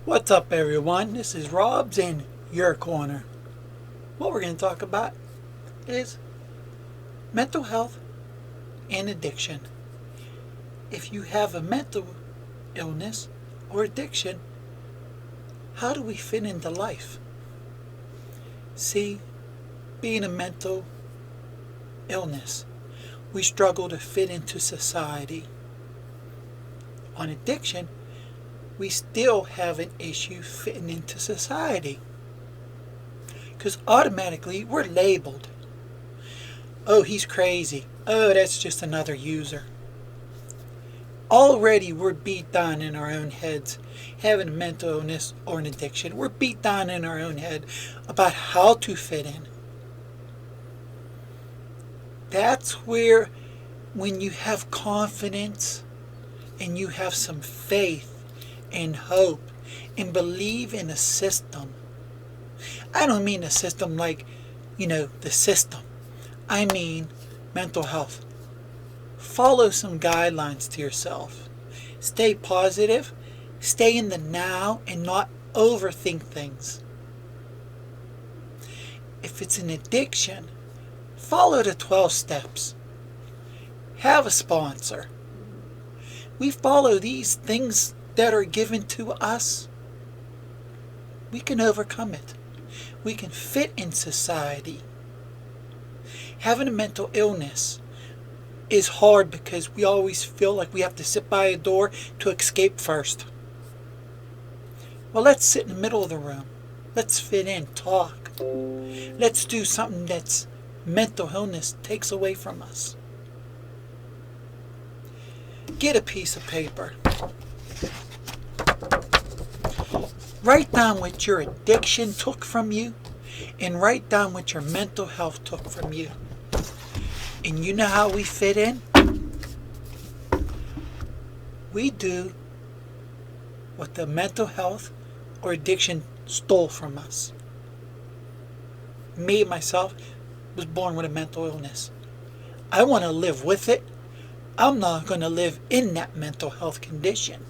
What's up, everyone? This is Rob's in your corner. What we're going to talk about is mental health and addiction. If you have a mental illness or addiction, how do we fit into life? See, being a mental illness, we struggle to fit into society. On addiction, we still have an issue fitting into society. Because automatically we're labeled. Oh, he's crazy. Oh, that's just another user. Already we're beat down in our own heads. Having a mental illness or an addiction, we're beat down in our own head about how to fit in. That's where, when you have confidence and you have some faith and hope and believe in a system. I don't mean a system like, the system. I mean mental health. Follow some guidelines to yourself. Stay positive. Stay in the now and not overthink things. If it's an addiction, follow the 12 steps. Have a sponsor. We follow these things that are given to us. We can overcome it. We can fit in society. Having a mental illness is hard because we always feel like we have to sit by a door to escape first. Well, let's sit in the middle of the room. Let's fit in, talk. Let's do something that's mental illness takes away from us. Get a piece of paper. Write down what your addiction took from you and write down what your mental health took from you. And you know how we fit in? We do what the mental health or addiction stole from us. Me, myself, was born with a mental illness. I want to live with it. I'm not going to live in that mental health condition.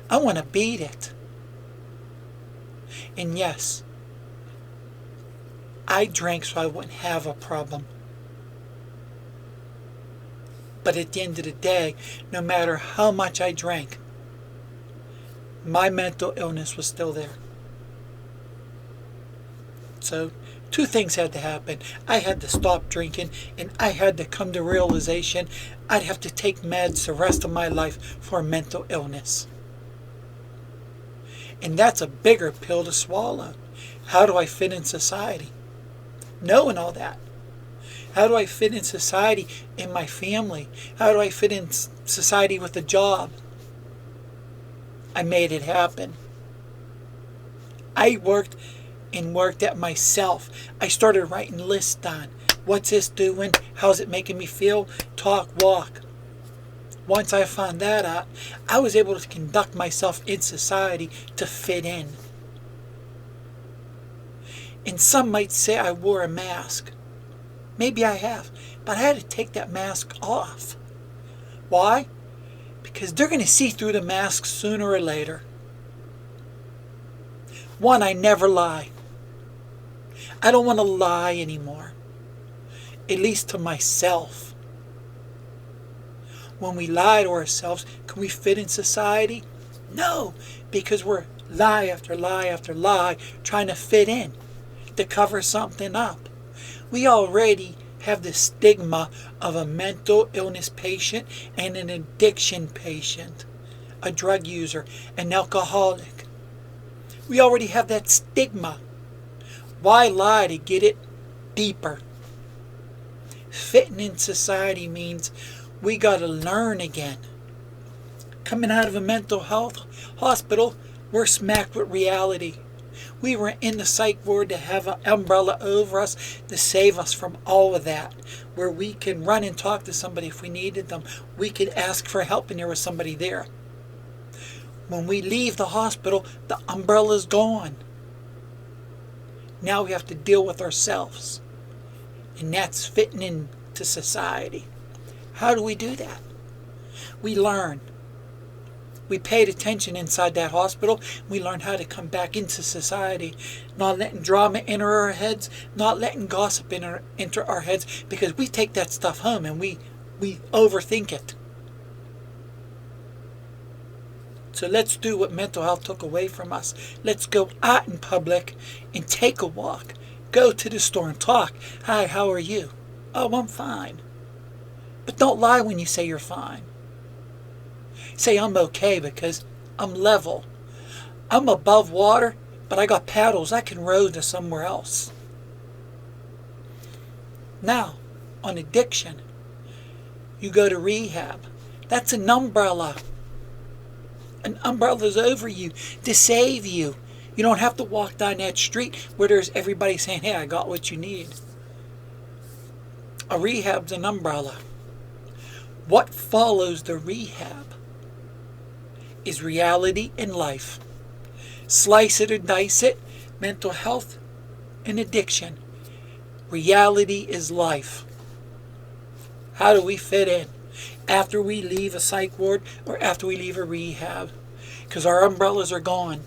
I want to beat it. And yes, I drank so I wouldn't have a problem. But at the end of the day, no matter how much I drank, my mental illness was still there. So, two things had to happen. I had to stop drinking, and I had to come to realization I'd have to take meds the rest of my life for mental illness. And that's a bigger pill to swallow. How do I fit in society? Knowing all that. How do I fit in society in my family? How do I fit in society with a job? I made it happen. I worked at myself. I started writing lists down. What's this doing? How's it making me feel? Talk, walk. Once I found that out, I was able to conduct myself in society to fit in. And some might say I wore a mask. Maybe I have, but I had to take that mask off. Why? Because they're going to see through the mask sooner or later. One, I never lie. I don't want to lie anymore. At least to myself. When we lie to ourselves, can we fit in society? No, because we're lie after lie after lie trying to fit in, to cover something up. We already have the stigma of a mental illness patient and an addiction patient, a drug user, an alcoholic. We already have that stigma. Why lie to get it deeper? Fitting in society means we got to learn again. Coming out of a mental health hospital, we're smacked with reality. We were in the psych ward to have an umbrella over us to save us from all of that. Where we can run and talk to somebody if we needed them. We could ask for help and there was somebody there. When we leave the hospital, the umbrella's gone. Now we have to deal with ourselves. And that's fitting into society. How do we do that? We learn. We paid attention inside that hospital. We learned how to come back into society, not letting drama enter our heads, not letting gossip enter our heads, because we take that stuff home and we overthink it. So let's do what mental health took away from us. Let's go out in public and take a walk. Go to the store and talk. Hi, how are you? Oh, I'm fine. But don't lie when you say you're fine. Say I'm okay because I'm level. I'm above water, but I got paddles. I can row to somewhere else. Now, on addiction, you go to rehab. That's an umbrella. An umbrella's over you to save you. You don't have to walk down that street where there's everybody saying, hey, I got what you need. A rehab's an umbrella. What follows the rehab is reality in life. Slice it or dice it, mental health and addiction. Reality is life. How do we fit in? After we leave a psych ward or after we leave a rehab? Because our umbrellas are gone.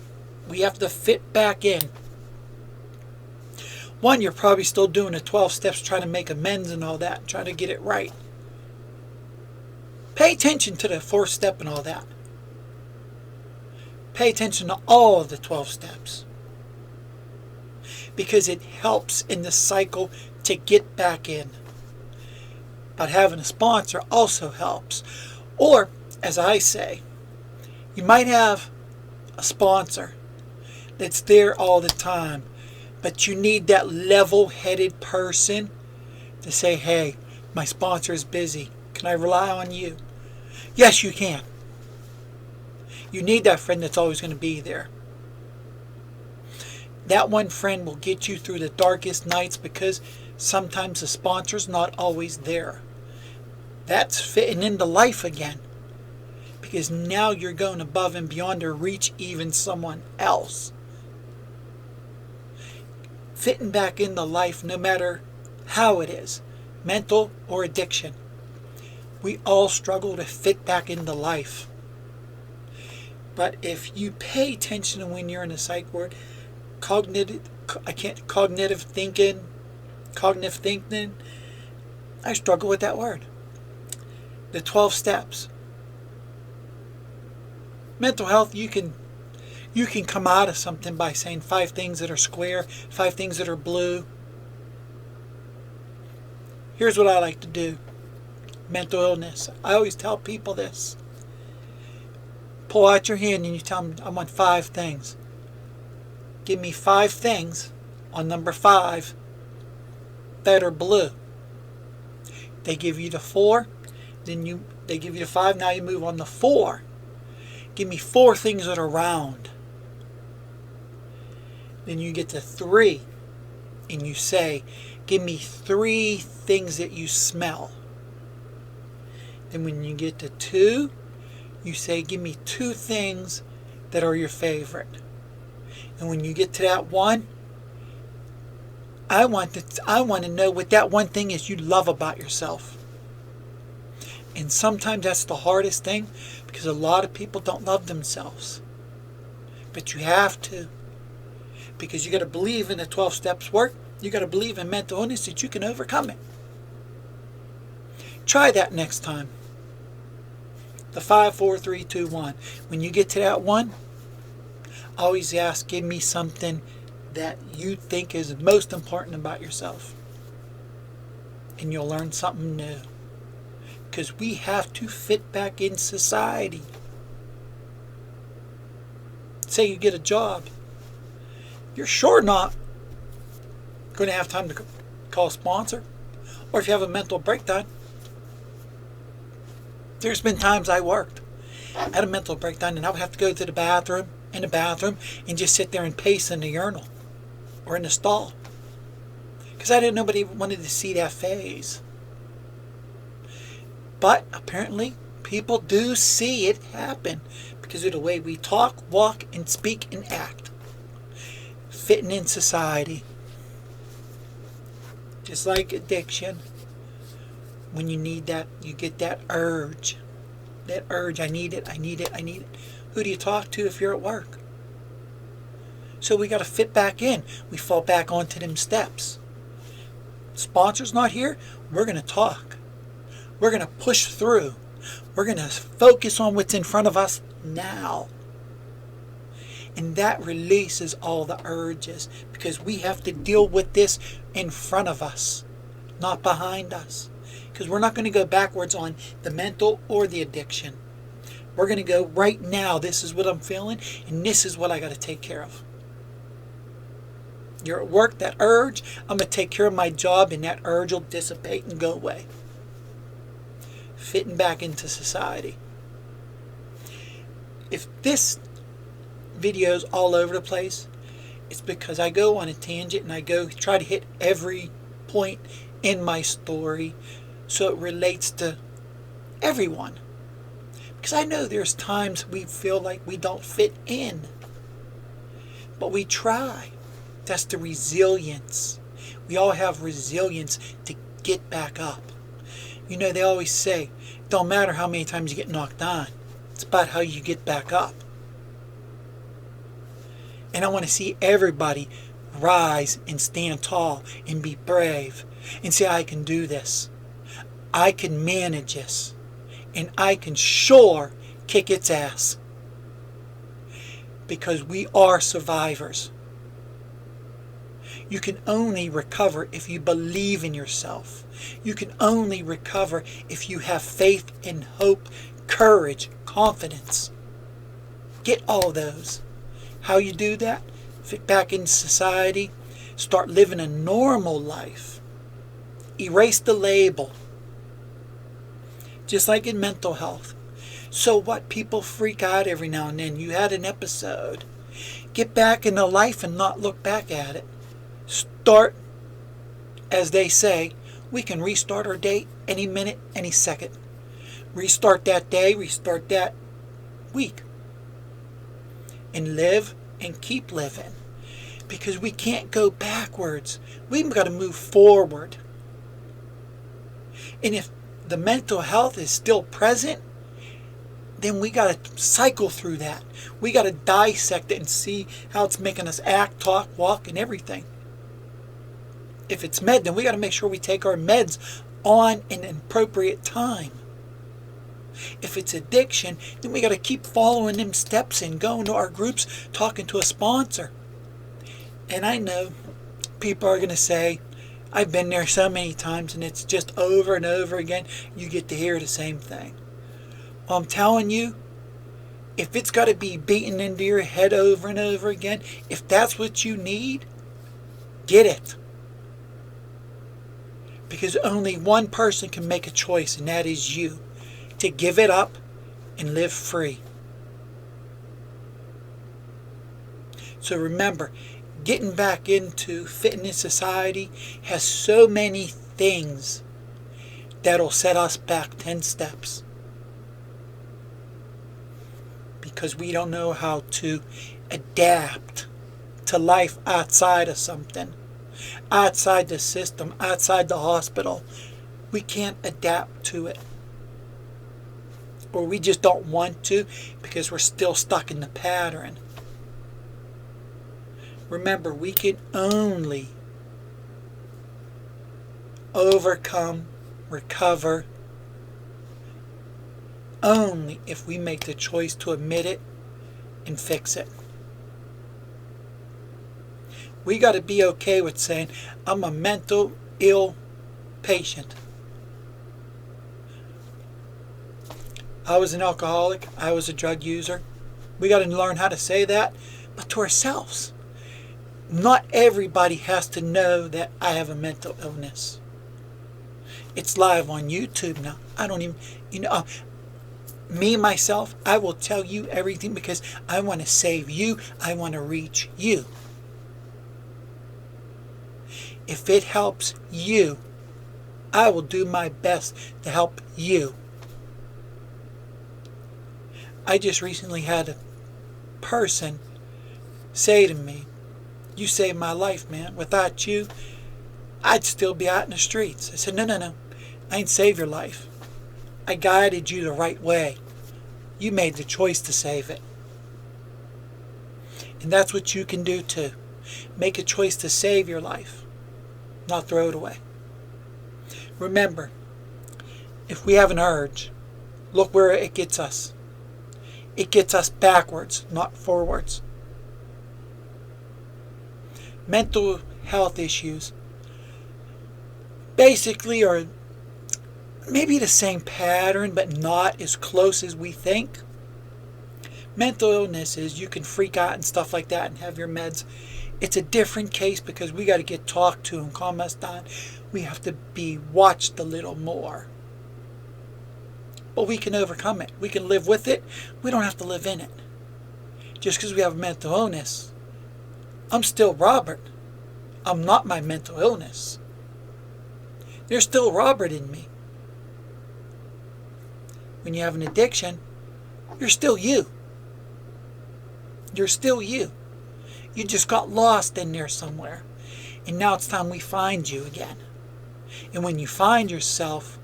We have to fit back in. One, you're probably still doing the 12 steps, trying to make amends and all that, trying to get it right. Pay attention to the 4th step and all that. Pay attention to all of the 12 steps. Because it helps in the cycle to get back in. But having a sponsor also helps. Or, as I say, you might have a sponsor that's there all the time, but you need that level-headed person to say, hey, my sponsor is busy. Can I rely on you? Yes, you can. You need that friend that's always going to be there. That one friend will get you through the darkest nights, because sometimes the sponsor's not always there. That's fitting into life again. Because now you're going above and beyond to reach even someone else. Fitting back into life, no matter how it is, mental or addiction. We all struggle to fit back into life. But if you pay attention to when you're in a psych ward, cognitive thinking, I struggle with that word. The 12 steps. Mental health, you can come out of something by saying 5 things that are square, 5 things that are blue. Here's what I like to do. Mental illness. I always tell people this. Pull out your hand and you tell them, I want 5 things. Give me 5 things on number 5 that are blue. They give you the 4, then they give you the 5, now you move on to 4. Give me 4 things that are round. Then you get to 3 and you say, give me 3 things that you smell. Then when you get to 2, you say, give me 2 things that are your favorite. And when you get to that 1, I want to know what that one thing is you love about yourself. And sometimes that's the hardest thing, because a lot of people don't love themselves. But you have to. Because you got to believe in the 12 steps work. You got to believe in mental illness that you can overcome it. Try that next time. The 5, 4, 3, 2, 1. When you get to that 1, always ask, give me something that you think is most important about yourself. And you'll learn something new. Because we have to fit back in society. Say you get a job. You're sure not going to have time to call a sponsor. Or if you have a mental breakdown. There's been times I worked. I had a mental breakdown and I would have to go to the bathroom, and just sit there and pace in the urinal. Or in the stall. Because I didn't know nobody wanted to see that phase. But apparently people do see it happen because of the way we talk, walk, and speak and act. Fitting in society. Just like addiction. When you need that, you get that urge. That urge, I need it, I need it, I need it. Who do you talk to if you're at work? So we got to fit back in. We fall back onto them steps. Sponsor's not here. We're going to talk. We're going to push through. We're going to focus on what's in front of us now. And that releases all the urges, because we have to deal with this in front of us, not behind us. Because we're not going to go backwards on the mental or the addiction. We're going to go right now. This is what I'm feeling, and this is what I got to take care of. You're at work, that urge, I'm going to take care of my job, and that urge will dissipate and go away. Fitting back into society. If this video's all over the place, it's because I go on a tangent and I go try to hit every point in my story so it relates to everyone. Because I know there's times we feel like we don't fit in, but we try. That's the resilience. We all have resilience to get back up. You know, they always say, don't matter how many times you get knocked down, it's about how you get back up. And I want to see everybody rise and stand tall and be brave and say, I can do this. I can manage this. And I can sure kick its ass. Because we are survivors. You can only recover if you believe in yourself. You can only recover if you have faith and hope, courage, confidence. Get all those. How you do that? Fit back in society. Start living a normal life. Erase the label. Just like in mental health. So what? People freak out every now and then. You had an episode. Get back into life and not look back at it. Start, as they say, we can restart our day any minute, any second. Restart that day, restart that week. And live and keep living. Because we can't go backwards. We've got to move forward. And if the mental health is still present, then we got to cycle through that. We got to dissect it and see how it's making us act, talk, walk, and everything. If it's med, then we got to make sure we take our meds on an appropriate time. If it's addiction, then we got to keep following them steps and going to our groups, talking to a sponsor. And I know people are going to say, I've been there so many times and it's just over and over again. You get to hear the same thing. Well, I'm telling you, if it's got to be beaten into your head over and over again, if that's what you need, get it. Because only one person can make a choice, and that is you. To give it up and live free. So remember, getting back into fitness society has so many things that'll set us back 10 steps. Because we don't know how to adapt to life outside of something. Outside the system, outside the hospital. We can't adapt to it. Or we just don't want to because we're still stuck in the pattern. Remember, we can only overcome, recover, only if we make the choice to admit it and fix it. We got to be okay with saying, I'm a mental ill patient. I was an alcoholic. I was a drug user. We got to learn how to say that, but to ourselves. Not everybody has to know that I have a mental illness. It's live on YouTube now. I don't even, me, myself, I will tell you everything because I want to save you. I want to reach you. If it helps you, I will do my best to help you. I just recently had a person say to me, you saved my life, man. Without you, I'd still be out in the streets. I said, no. I ain't saved your life. I guided you the right way. You made the choice to save it. And that's what you can do too. Make a choice to save your life, not throw it away. Remember, if we have an urge, look where it gets us. It gets us backwards, not forwards. Mental health issues basically are maybe the same pattern, but not as close as we think. Mental illness is you can freak out and stuff like that and have your meds. It's a different case because we got to get talked to and calm us down. We have to be watched a little more. But we can overcome it. We can live with it. We don't have to live in it. Just because we have mental illness, I'm still Robert. I'm not my mental illness. There's still Robert in me. When you have an addiction, you're still you. You're still you. You just got lost in there somewhere. And now it's time we find you again. And when you find yourself,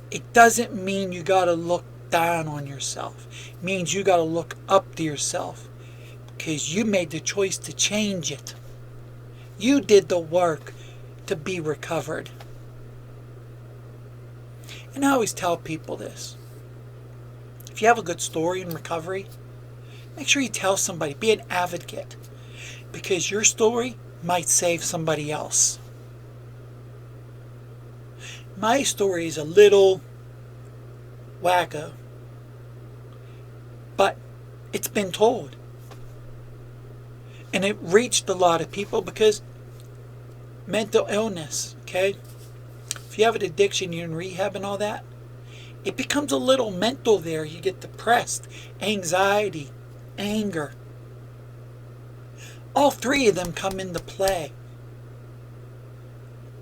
it doesn't mean you got to look down on yourself. It means you got to look up to yourself. Because you made the choice to change it. You did the work to be recovered. And I always tell people this. If you have a good story in recovery, make sure you tell somebody. Be an advocate. Because your story might save somebody else. My story is a little wacko. But it's been told. And it reached a lot of people because mental illness, okay? If you have an addiction, you're in rehab and all that, it becomes a little mental there. You get depressed, anxiety, anger. All three of them come into play.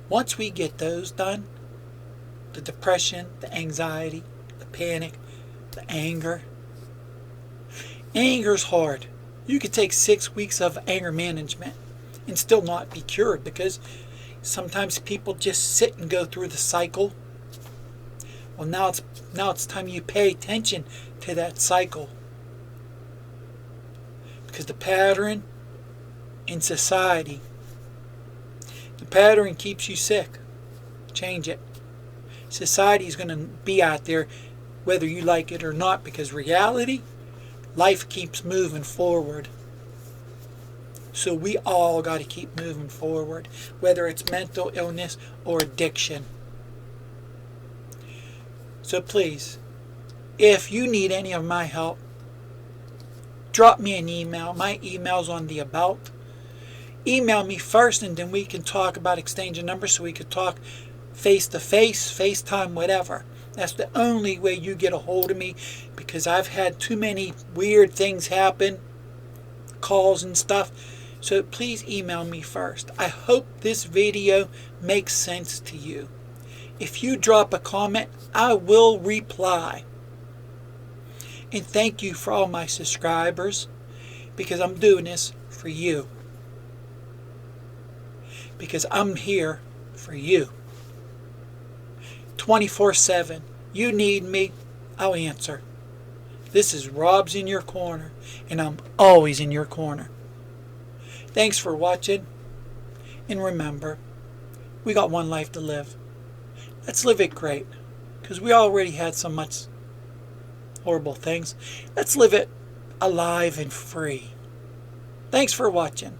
Once we get those done, the depression, the anxiety, the panic, the anger. Anger's hard. You could take 6 weeks of anger management and still not be cured because sometimes people just sit and go through the cycle. Well, now it's time you pay attention to that cycle. Because the pattern in society, the pattern keeps you sick. Change it. Society is going to be out there whether you like it or not because reality, life keeps moving forward. So we all got to keep moving forward, whether it's mental illness or addiction. So please, if you need any of my help, drop me an email. My email's on the about. Email me first and then we can talk about exchanging numbers so we could talk face to face, FaceTime, whatever. That's the only way you get a hold of me because I've had too many weird things happen, calls and stuff. So please email me first. I hope this video makes sense to you. If you drop a comment, I will reply. And thank you for all my subscribers because I'm doing this for you. Because I'm here for you. 24/7. You need me, I'll answer. This is Rob's in your corner, and I'm always in your corner. Thanks for watching, and remember, we got one life to live. Let's live it great, because we already had so much horrible things. Let's live it alive and free. Thanks for watching.